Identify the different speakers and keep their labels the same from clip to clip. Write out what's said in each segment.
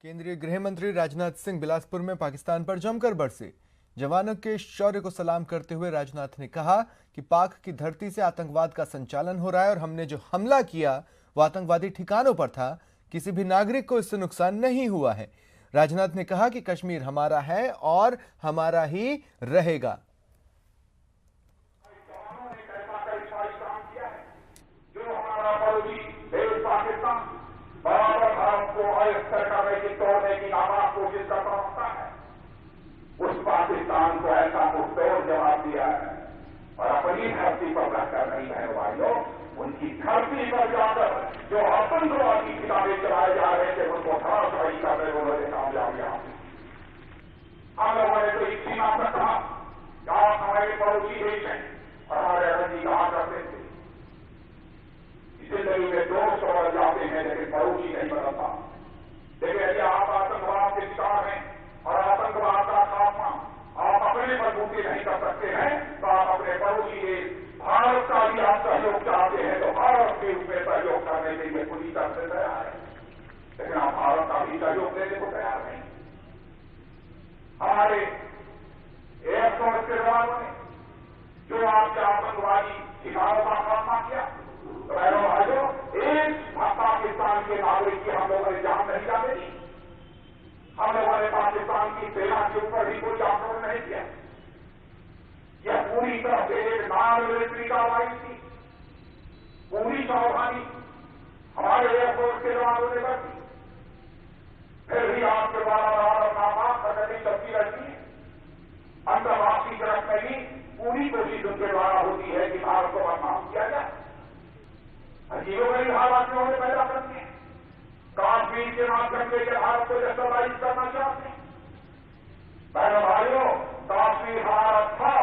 Speaker 1: केंद्रीय गृह मंत्री राजनाथ सिंह बिलासपुर में पाकिस्तान पर जमकर बरसे। जवानों के शौर्य को सलाम करते हुए राजनाथ ने कहा कि पाक की धरती से आतंकवाद का संचालन हो रहा है और हमने जो हमला किया वो आतंकवादी ठिकानों पर था। किसी भी नागरिक को इससे नुकसान नहीं हुआ है। राजनाथ ने कहा कि कश्मीर हमारा है और हमारा ही रहेगा।
Speaker 2: बराबर भारत को अस्थिर करने की तोड़ने की नाकाम कोशिश करता रहता है। उस पाकिस्तान को ऐसा मुंहतोड़ जवाब दिया है और अपनी धरती पर रहकर नहीं है भाइयों, उनकी धरती पर जाकर जो आतंकवाद की किताबें चलाए जा रहे थे उनको धराशायी करने में उन्होंने कामयाबियां हासिल। हम लोगों ने तो इसी नाम पर कहा कि आप हमारे पड़ोसी देश हैं और हमारे अरजी कहा करते थे जिंदगी में दोस्त बदल जाते हैं लेकिन पड़ोसी नहीं बदलता। लेकिन यदि आप आतंकवाद के शिकार हैं और आतंकवाद का खात्मा आप अपने मजबूती नहीं कर सकते हैं तो आप अपने पड़ोसी देश भारत का भी आप सहयोग चाहते हैं तो भारत के उसमें सहयोग करने के लिए पूरी तरह से तैयार है, लेकिन आप भारत का भी सहयोग देने को तैयार नहीं। हमारे एयरफोर्स के जवानों ने जो आपके आतंकवादी शिकारों का खात्मा किया, भाइयों, एक पाकिस्तान के नागरिक की हम लोगों ने जान नहीं जाने दी। हम लोगों ने पाकिस्तान की सेना के ऊपर भी कोई आक्रमण नहीं किया। यह पूरी तरह से एक नॉन मिलिट्री कार्रवाई थी। पूरी सावधानी हमारे एयरफोर्स के जवानों ने बरती। फिर भी आपके द्वारा नापाक प्रगति चलती रहती है। अंतर्राष्ट्रीय जगत में भी पूरी कोशिश उनके द्वारा होती है कि भारत को बदनाम किया जाए। अजीबो गरीब हालात में उन्हें पैदा करते हैं। काश्मीर के माध्यम से भारत को डिस्टर्बाइज करना चाहते हैं। बहनों भाइयों, काश्मीर हमारा था,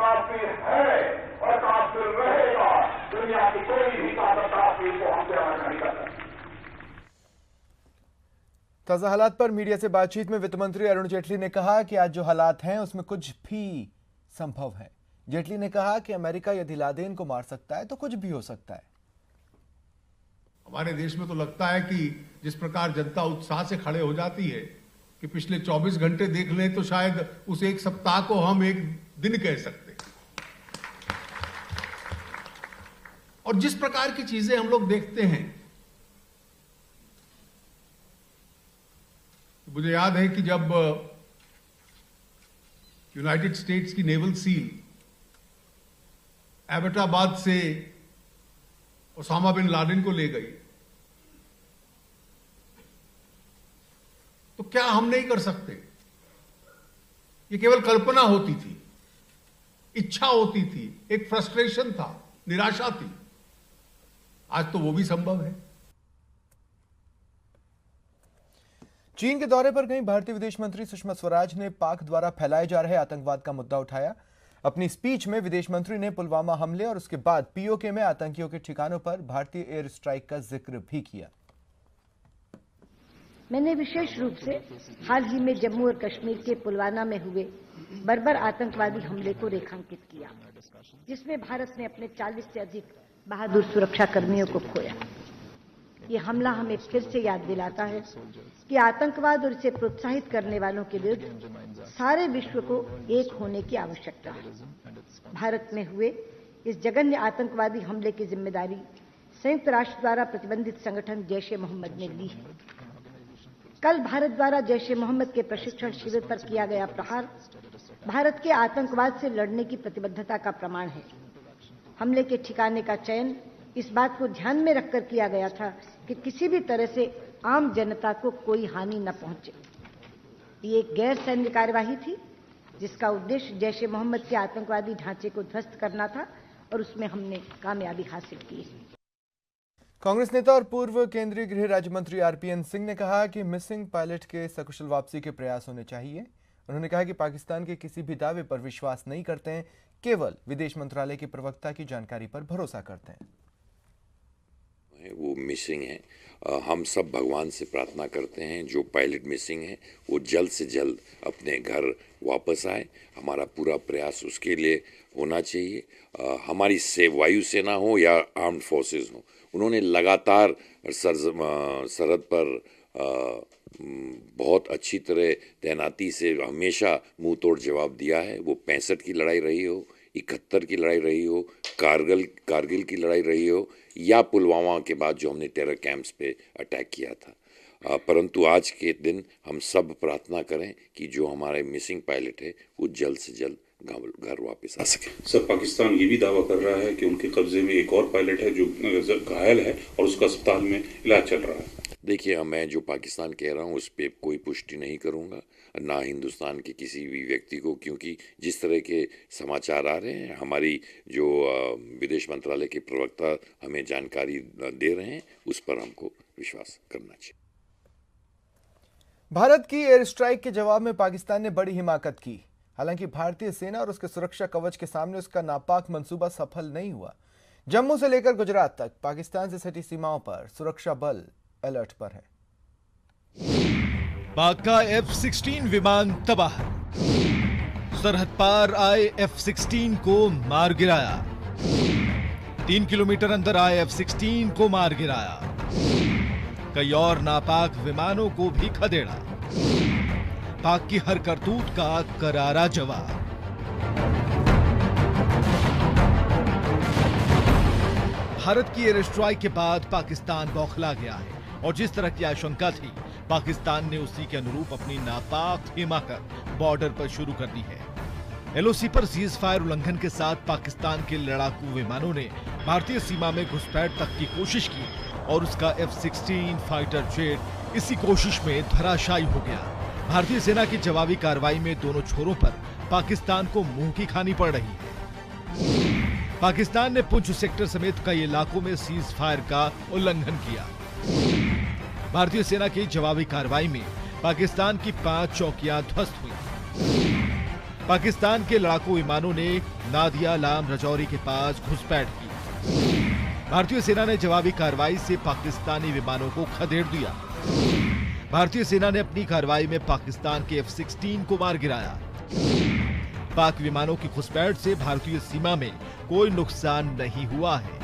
Speaker 2: काश्मीर है और काश्मीर रहेगा। दुनिया की कोई भी ताकत काश्मीर को हमसे अलग नहीं कर सकती।
Speaker 1: ताजा हालात पर मीडिया से बातचीत में वित्त मंत्री अरुण जेटली ने कहा कि आज जो हालात हैं उसमें कुछ भी संभव है। जेटली ने कहा कि अमेरिका यदि लादेन को मार सकता है तो कुछ भी हो सकता है।
Speaker 3: हमारे देश में तो लगता है कि जिस प्रकार जनता उत्साह से खड़े हो जाती है कि पिछले 24 घंटे देख लें तो शायद उस एक सप्ताह को हम एक दिन कह सकते हैं। और जिस प्रकार की चीजें हम लोग देखते हैं, मुझे याद है कि जब यूनाइटेड स्टेट्स की नेवल सील एबटाबाद से ओसामा बिन लादेन को ले गई तो क्या हम नहीं कर सकते? ये केवल कल्पना होती थी, इच्छा होती थी, एक फ्रस्ट्रेशन था, निराशा थी। आज तो वो भी संभव है।
Speaker 1: चीन के दौरे पर गई भारतीय विदेश मंत्री सुषमा स्वराज ने पाक द्वारा फैलाए जा रहे आतंकवाद का मुद्दा उठाया। अपनी स्पीच में विदेश मंत्री ने पुलवामा हमले और उसके बाद पीओके में आतंकियों के ठिकानों पर भारतीय एयर स्ट्राइक का जिक्र भी किया।
Speaker 4: मैंने विशेष रूप से हाल ही में जम्मू और कश्मीर के पुलवामा में हुए बर्बर आतंकवादी हमले को रेखांकित किया, जिसमें भारत ने अपने 40 से अधिक बहादुर सुरक्षा कर्मियों को खोया। ये हमला हमें फिर से याद दिलाता है कि आतंकवाद और इसे प्रोत्साहित करने वालों के विरुद्ध सारे विश्व को एक होने की आवश्यकता है। भारत में हुए इस जघन्य आतंकवादी हमले की जिम्मेदारी संयुक्त राष्ट्र द्वारा प्रतिबंधित संगठन जैश ए मोहम्मद ने ली है। कल भारत द्वारा जैश ए मोहम्मद के प्रशिक्षण शिविर पर किया गया प्रहार भारत के आतंकवाद से लड़ने की प्रतिबद्धता का प्रमाण है। हमले के ठिकाने का चयन इस बात को ध्यान में रखकर किया गया था कि किसी भी तरह से आम जनता को कोई हानि न पहुंचे। ये एक गैर सैन्य कार्यवाही थी जिसका उद्देश्य जैश ए मोहम्मद के आतंकवादी ढांचे को ध्वस्त करना था और उसमें हमने कामयाबी हासिल की है।
Speaker 1: कांग्रेस नेता और पूर्व केंद्रीय गृह राज्य मंत्री आरपीएन सिंह ने कहा कि मिसिंग पायलट के सकुशल वापसी के प्रयास होने चाहिए। उन्होंने कहा कि पाकिस्तान के किसी भी दावे पर विश्वास नहीं करते हैं, केवल विदेश मंत्रालय के प्रवक्ता की जानकारी पर भरोसा करते हैं।
Speaker 5: वो मिसिंग है। हम सब भगवान से प्रार्थना करते हैं जो पायलट मिसिंग है वो जल्द से जल्द अपने घर वापस आए। हमारा पूरा प्रयास उसके लिए होना चाहिए। हमारी वायुसेना हो या आर्म्ड फोर्सेस हो, उन्होंने लगातार सरहद पर बहुत अच्छी तरह तैनाती से हमेशा मुंह तोड़ जवाब दिया है। वो 65 की लड़ाई रही हो, 71 की लड़ाई रही हो, कारगिल की लड़ाई रही हो, या पुलवामा के बाद जो हमने टेरर कैंप्स पे अटैक किया था। परंतु आज के दिन हम सब प्रार्थना करें कि जो हमारे मिसिंग पायलट है वो जल्द से जल्द घर वापस आ सके।
Speaker 6: सर, पाकिस्तान ये भी दावा कर रहा है कि उनके कब्जे में एक और पायलट है जो घायल है और उसका अस्पताल में इलाज चल रहा है।
Speaker 5: देखिए, मैं जो पाकिस्तान कह रहा हूँ उस पर कोई पुष्टि नहीं करूँगा, ना हिंदुस्तान के किसी भी व्यक्ति को, क्योंकि जिस तरह के समाचार आ रहे हैं, हमारी जो विदेश मंत्रालय के प्रवक्ता हमें जानकारी दे रहे हैं, उस पर हमको विश्वास करना चाहिए।
Speaker 1: भारत की एयर स्ट्राइक के जवाब में पाकिस्तान ने बड़ी हिमाकत की। हालांकि भारतीय सेना और उसके सुरक्षा कवच के सामने उसका नापाक मंसूबा सफल नहीं हुआ। जम्मू से लेकर गुजरात तक पाकिस्तान से सटी सीमाओं पर सुरक्षा बल अलर्ट पर है।
Speaker 7: पाक का F-16 विमान तबाह, सरहद पार आए F-16 को मार गिराया, 3 किलोमीटर अंदर आए F-16 को मार गिराया, कई और नापाक विमानों को भी खदेड़ा। पाक की हर करतूत का करारा जवाब। भारत की एयर स्ट्राइक के बाद पाकिस्तान बौखला गया है और जिस तरह की आशंका थी, पाकिस्तान ने उसी के अनुरूप अपनी नापाक हिमाकत बॉर्डर पर शुरू कर दी है। LOC पर सीज फायर उल्लंघन के साथ पाकिस्तान के लड़ाकू विमानों ने भारतीय सीमा में घुसपैठ तक की कोशिश की और उसका F-16 फाइटर जेट इसी कोशिश में धराशायी हो गया। भारतीय सेना की जवाबी कार्रवाई में दोनों छोरों पर पाकिस्तान को मुंह की खानी पड़ रही है। पाकिस्तान ने पुंछ सेक्टर समेत कई इलाकों में सीज फायर का उल्लंघन किया। भारतीय सेना की जवाबी कार्रवाई में पाकिस्तान की 5 चौकियां ध्वस्त हुई। पाकिस्तान के लड़ाकू विमानों ने नादिया लाम रजौरी के पास घुसपैठ की। भारतीय सेना ने जवाबी कार्रवाई से पाकिस्तानी विमानों को खदेड़ दिया। भारतीय सेना ने अपनी कार्रवाई में पाकिस्तान के F-16 को मार गिराया। पाक विमानों की घुसपैठ से भारतीय सीमा में कोई नुकसान नहीं हुआ है।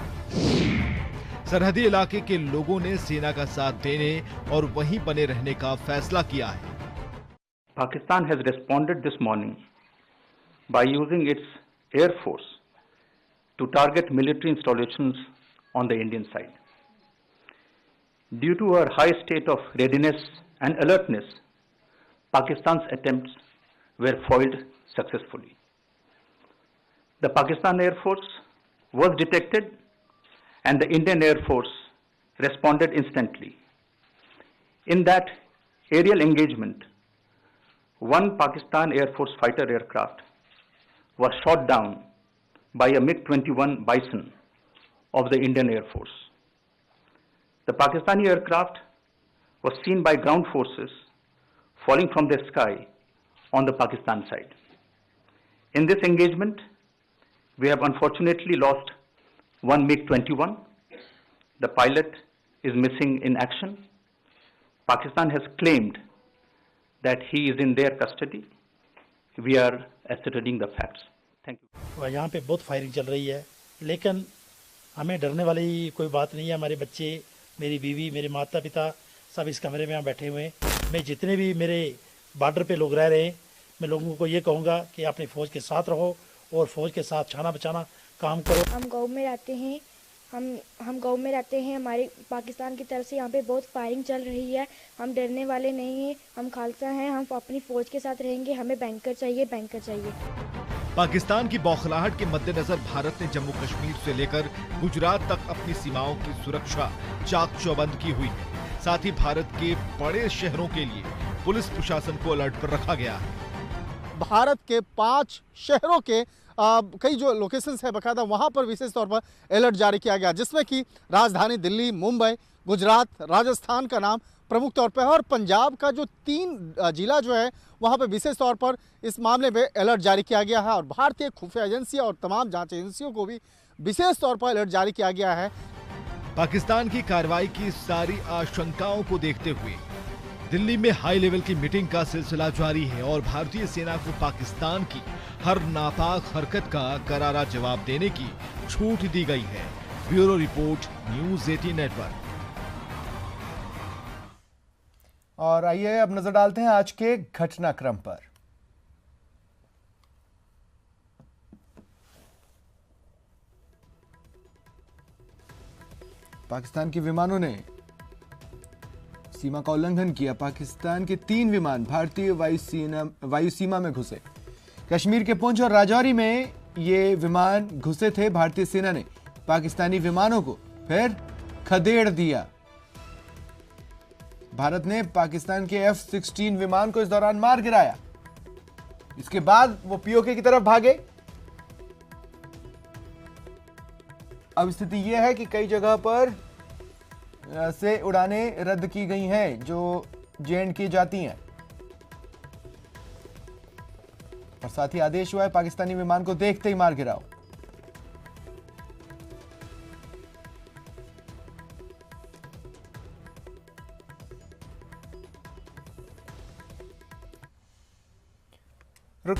Speaker 7: सरहदी इलाके के लोगों ने सेना का साथ देने और वहीं बने रहने का फैसला किया है।
Speaker 8: Pakistan has responded this morning by using its air force to target military installations on the Indian side. Due to our high state of readiness and alertness, Pakistan's attempts were foiled successfully. The Pakistan Air Force was detected and the Indian Air Force responded instantly. In that aerial engagement, one Pakistan Air Force fighter aircraft was shot down by a MiG-21 Bison of the Indian Air Force. The Pakistani aircraft was seen by ground forces falling from the sky on the Pakistan side. In this engagement, we have unfortunately lost one MiG-21. The pilot is missing in action. Pakistan has claimed that he is in their custody. We are ascertaining the facts. Thank you.
Speaker 9: यहाँ पे बहुत firing चल रही है, लेकिन हमें डरने वाली कोई बात नहीं है। हमारे बच्चे, मेरी बीवी, मेरे माता पिता सब इस कमरे में यहाँ बैठे हुए हैं। मैं जितने भी मेरे बॉर्डर पे लोग रह रहे हैं, मैं लोगों को ये कहूँगा कि अपनी फ़ौज के साथ रहो और फ़ौज के साथ छाना बचाना काम करो।
Speaker 10: हम गाँव में रहते हैं, हम गाँव में रहते हैं। हमारे पाकिस्तान की तरफ से यहाँ पे बहुत फायरिंग चल रही है। हम डरने वाले नहीं हैं, हम खालसा हैं, हम अपनी फ़ौज के साथ रहेंगे। हमें बैंकर चाहिए, बैंकर चाहिए।
Speaker 7: पाकिस्तान की बौखलाहट के मद्देनजर भारत ने जम्मू कश्मीर से लेकर गुजरात तक अपनी सीमाओं की सुरक्षा चाक चौबंद की हुई है। साथ ही भारत के बड़े शहरों के लिए पुलिस प्रशासन को अलर्ट पर रखा गया है।
Speaker 11: भारत के 5 शहरों के कई जो लोकेशंस है बकायदा वहां पर विशेष तौर पर अलर्ट जारी किया गया, जिसमें कि राजधानी दिल्ली, मुंबई, गुजरात, राजस्थान का नाम प्रमुख तौर पर है और पंजाब का जो 3 जिला जो है वहां पर विशेष तौर पर इस मामले में अलर्ट जारी किया गया है। और भारतीय खुफिया एजेंसी और तमाम जांच एजेंसियों को भी विशेष तौर पर अलर्ट जारी किया गया है।
Speaker 7: पाकिस्तान की कार्रवाई की सारी आशंकाओं को देखते हुए दिल्ली में हाई लेवल की मीटिंग का सिलसिला जारी है और भारतीय सेना को पाकिस्तान की हर नापाक हरकत का करारा जवाब देने की छूट दी गई है। Bureau report, news 18 network.
Speaker 1: और आइए अब नजर डालते हैं आज के घटनाक्रम पर। पाकिस्तान के विमानों ने सीमा का उल्लंघन किया। पाकिस्तान के 3 विमान भारतीय वायु सीमा में घुसे। कश्मीर के पुंछ और राजौरी में ये विमान घुसे थे। भारतीय सेना ने पाकिस्तानी विमानों को फिर खदेड़ दिया। भारत ने पाकिस्तान के F-16 विमान को इस दौरान मार गिराया। इसके बाद वो पीओके की तरफ भागे। अब स्थिति यह है कि कई जगह पर से उड़ानें रद्द की गई हैं जो J&K जाती हैं, और साथ ही आदेश हुआ है पाकिस्तानी विमान को देखते ही मार गिराओ। रुक